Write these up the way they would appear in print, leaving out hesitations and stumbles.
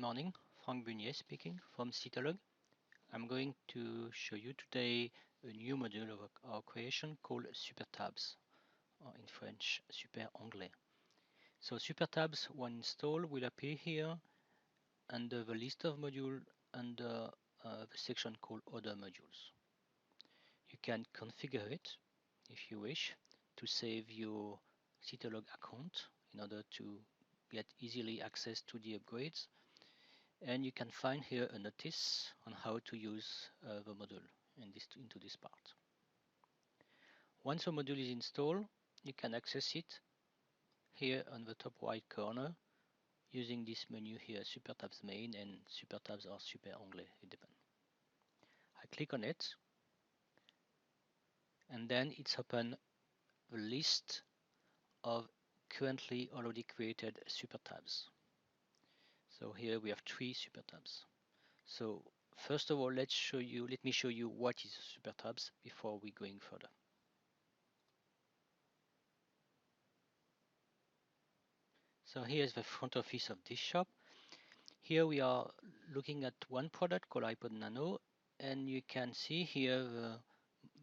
morning, Franck speaking from Sitolog. I'm going to show you today a new module of our creation called Supertabs, or in French, Super Anglais. So Supertabs, when installed, will appear here under the list of modules under the section called Other Modules. You can configure it, if you wish, to save your Sitolog account in order to get easily access to the upgrades. And you can find here a notice on how to use the module into this part. Once a module is installed, you can access it here on the top right corner using this menu here, Supertabs Main and Supertabs or Super Anglais, it depends. I click on it, and then it's open the list of currently already created Supertabs. So here we have 3 Supertabs. So first of all, let me show you what is Supertabs before we going further. So here's the front office of this shop. Here we are looking at one product called iPod Nano, and you can see here the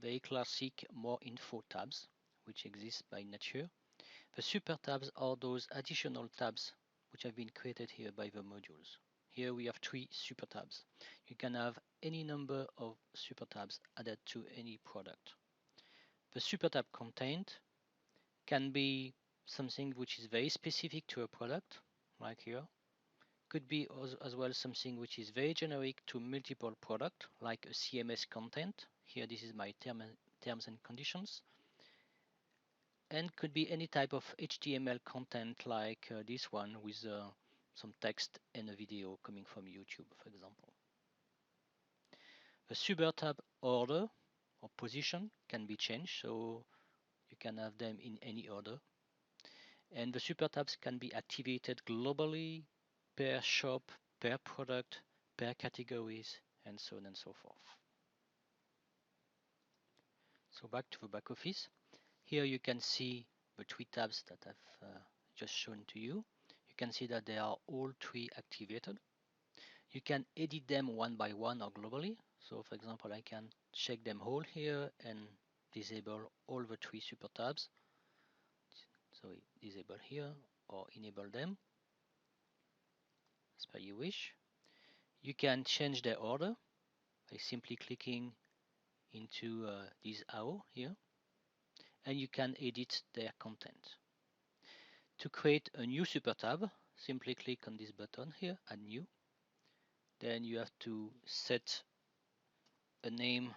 very classic More Info tabs, which exist by nature. The Super tabs are those additional tabs which have been created here by the modules. Here we have 3 Super tabs. You can have any number of Super tabs added to any product. The Super tab content can be something which is very specific to a product, like here. Could be as well something which is very generic to multiple products, like a CMS content. Here this is my terms and conditions. And could be any type of HTML content like this one with some text and a video coming from YouTube, for example. The Super tab order or position can be changed, so you can have them in any order. And the Super tabs can be activated globally, per shop, per product, per categories, and so on and so forth. So back to the back office. Here you can see the 3 tabs that I've just shown to you. You can see that they are all 3 activated. You can edit them one by one or globally. So for example, I can check them all here and disable all the 3 Super tabs. So disable here or enable them as per you wish. You can change their order by simply clicking into this arrow here, and you can edit their content. To create a new super tab, simply click on this button here, add new. Then you have to set a name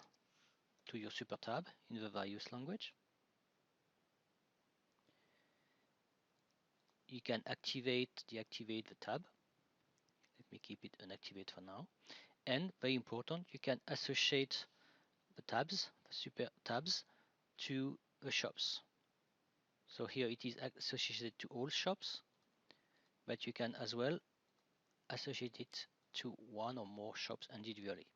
to your super tab in the various language. You can deactivate the tab. Let me keep it unactivated for now. And very important, you can associate the tabs, the super tabs, to the shops. So here it is associated to all shops, but you can as well associate it to one or more shops individually.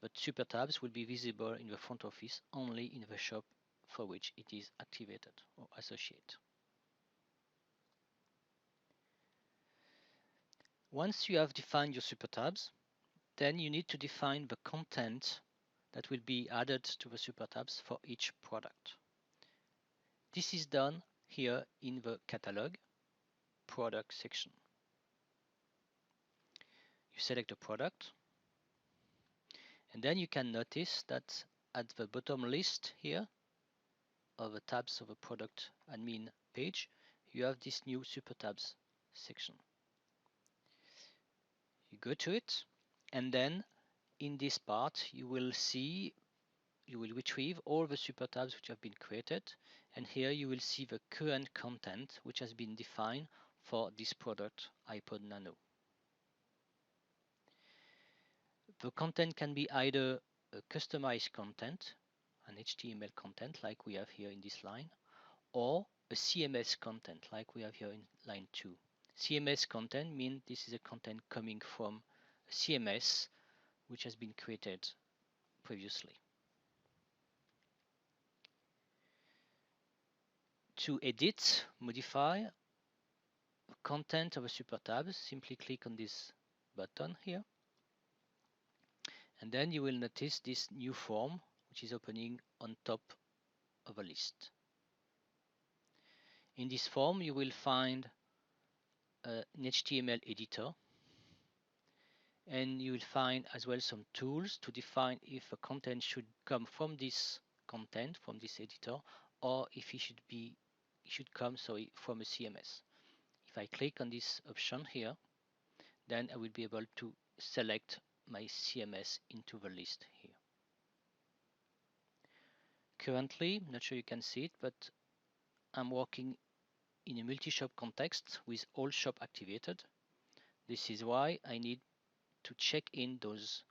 But super tabs will be visible in the front office only in the shop for which it is activated or associated. Once you have defined your super tabs, then you need to define the content that will be added to the super tabs for each product. This is done here in the catalog product section. You select a product, and then you can notice that at the bottom list here of the tabs of a product admin page, you have this new super tabs section. You go to it, and then in this part you will retrieve all the super tabs which have been created, and here you will see the current content which has been defined for this product iPod Nano. The content can be either a customized content, an HTML content like we have here in this line, or a CMS content like we have here in line 2. CMS content means this is a content coming from a CMS which has been created previously. To edit, modify the content of a super tab, simply click on this button here, and then you will notice this new form which is opening on top of a list. In this form you will find an HTML editor, and you will find as well some tools to define if a content should come from this content, from this editor, or if it should come from a CMS. If I click on this option here, then I will be able to select my CMS into the list here. Currently, I'm not sure you can see it, but I'm working in a multi-shop context with all shop activated. This is why I need to check in those,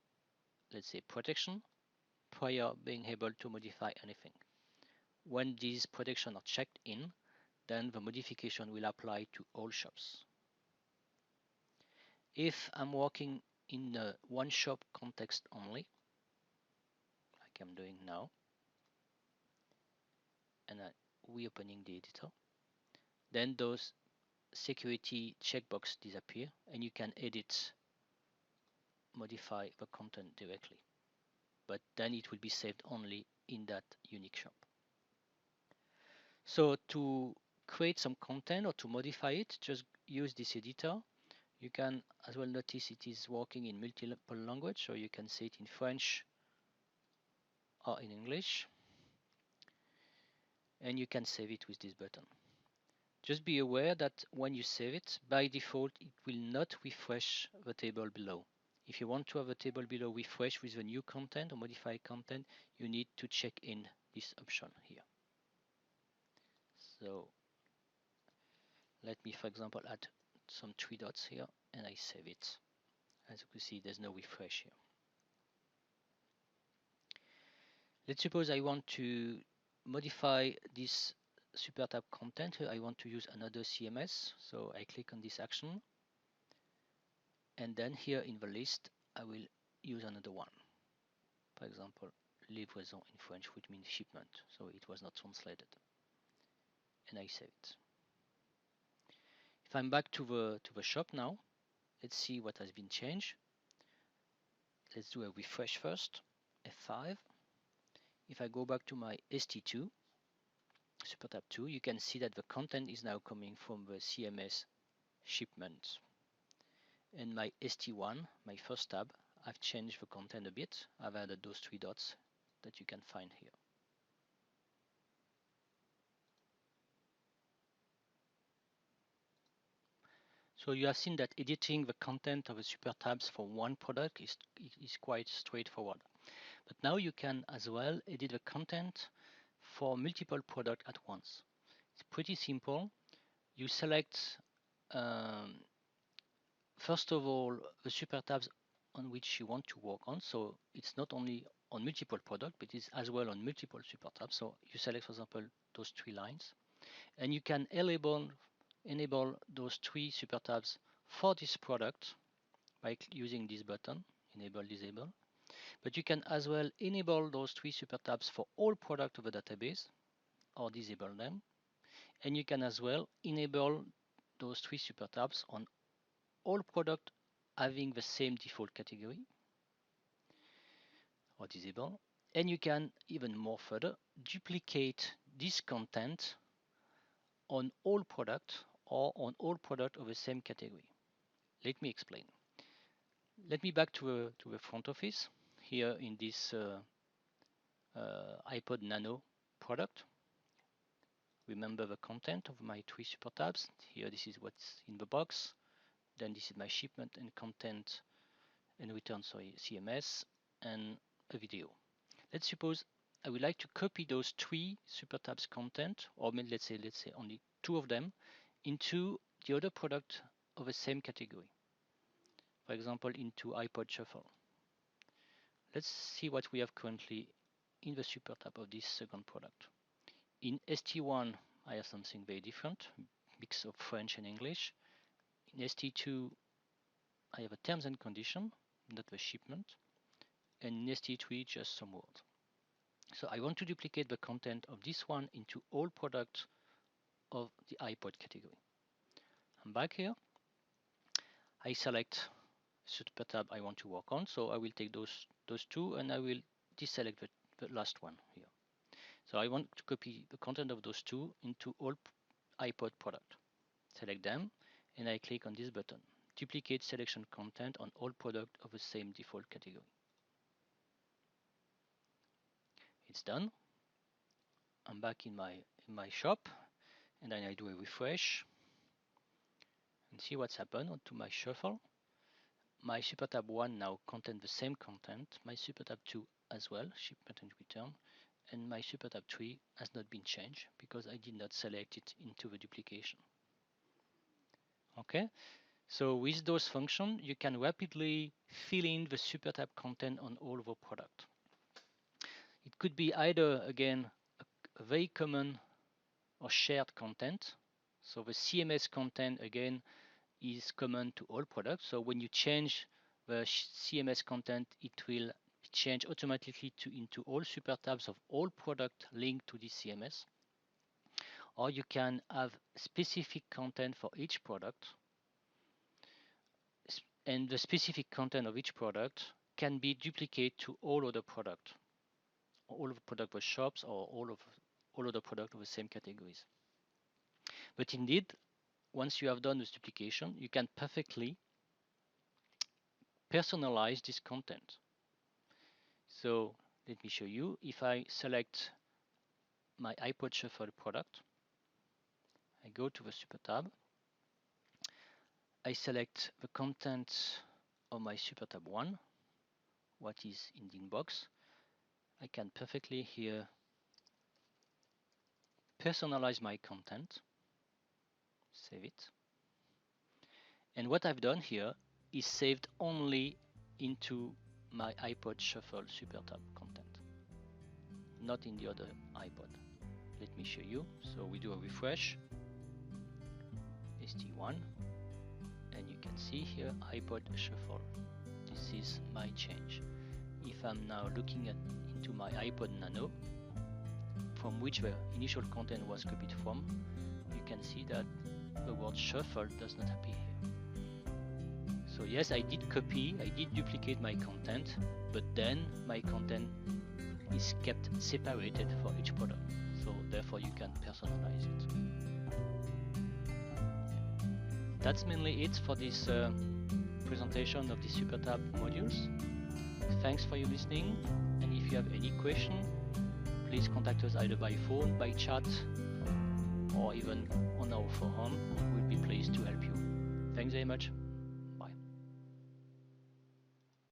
let's say, protection prior being able to modify anything. When these protections are checked in, then the modification will apply to all shops. If I'm working in a one shop context only, like I'm doing now, and reopening the editor, then those security checkbox disappear and you can edit, modify the content directly, but then it will be saved only in that unique shop. So to create some content or to modify it, just use this editor. You can as well notice it is working in multiple language, so you can see it in French or in English, and you can save it with this button. Just be aware that when you save it, by default it will not refresh the table below. If you want to have the table below refresh with the new content or modified content, you need to check in this option here. So let me, for example, add some 3 dots here and I save it. As you can see, there's no refresh here. Let's suppose I want to modify this Supertab content. I want to use another CMS, so I click on this action, and then here in the list I will use another one. For example, livraison in French, which means shipment, so it was not translated, and I save it. If I'm back to the shop now, let's see what has been changed. Let's do a refresh first, F5. If I go back to my ST2, Supertab 2, you can see that the content is now coming from the CMS shipment. And my ST1, my first tab, I've changed the content a bit. I've added those 3 dots that you can find here. So you have seen that editing the content of the Supertabs for one product is quite straightforward. But now you can as well edit the content for multiple products at once. It's pretty simple. You select first of all the Supertabs on which you want to work on. So it's not only on multiple products, but it's as well on multiple Supertabs. So you select, for example, those 3 lines, and you can enable those 3 Supertabs for this product by using this button, enable, disable. But you can as well enable those 3 Supertabs for all products of the database or disable them. And you can as well enable those 3 Supertabs on all products having the same default category or disable. And you can even more further duplicate this content on all products or on all products of the same category. Let me explain. Let me back to the front office here in this iPod Nano product. Remember the content of my 3 Supertabs. Here this is what's in the box. Then this is my shipment and content and return, CMS and a video. Let's suppose I would like to copy those 3 Supertabs content, or let's say only 2 of them, into the other product of the same category. For example, into iPod Shuffle. Let's see what we have currently in the Supertab of this second product. In ST1, I have something very different, mix of French and English. In ST2, I have a terms and condition, not the shipment. And in ST3, just some words. So I want to duplicate the content of this one into all products of the iPod category. I'm back here. I select super tab I want to work on. So I will take those two and I will deselect the last one here. So I want to copy the content of those two into all iPod product. Select them and I click on this button. Duplicate selection content on all product of the same default category. It's done. I'm back in my shop and then I do a refresh and see what's happened to my shuffle. My Supertab 1 now contains the same content, my Supertab 2 as well, shipment and return, and my Supertab 3 has not been changed because I did not select it into the duplication. Okay, so with those functions, you can rapidly fill in the Supertab content on all of our product. It could be either, again, a very common or shared content. So the CMS content, again, is common to all products. So when you change the CMS content, it will change automatically into all super tabs of all products linked to this CMS. Or you can have specific content for each product, and the specific content of each product can be duplicated to all other products, all of the product shops, or all other products of the same categories. But indeed, once you have done this duplication, you can perfectly personalize this content. So let me show you. If I select my iPod Shuffle product, I go to the Super tab, I select the content of my Super tab 1, what is in the inbox. I can perfectly here personalize my content, save it. And what I've done here is saved only into my iPod Shuffle Supertab content, not in the other iPod. Let me show you. So we do a refresh, ST1, and you can see here iPod Shuffle. This is my change. If I'm now looking into my iPod Nano, from which the initial content was copied from, you can see that the word shuffle does not appear here. So yes, I did duplicate my content, but then my content is kept separated for each product. So therefore you can personalize it. That's mainly it for this presentation of the Supertab modules. Thanks for your listening, and if you have any question, please contact us either by phone, by chat, or even on our forum. We'll be pleased to help you. Thanks very much.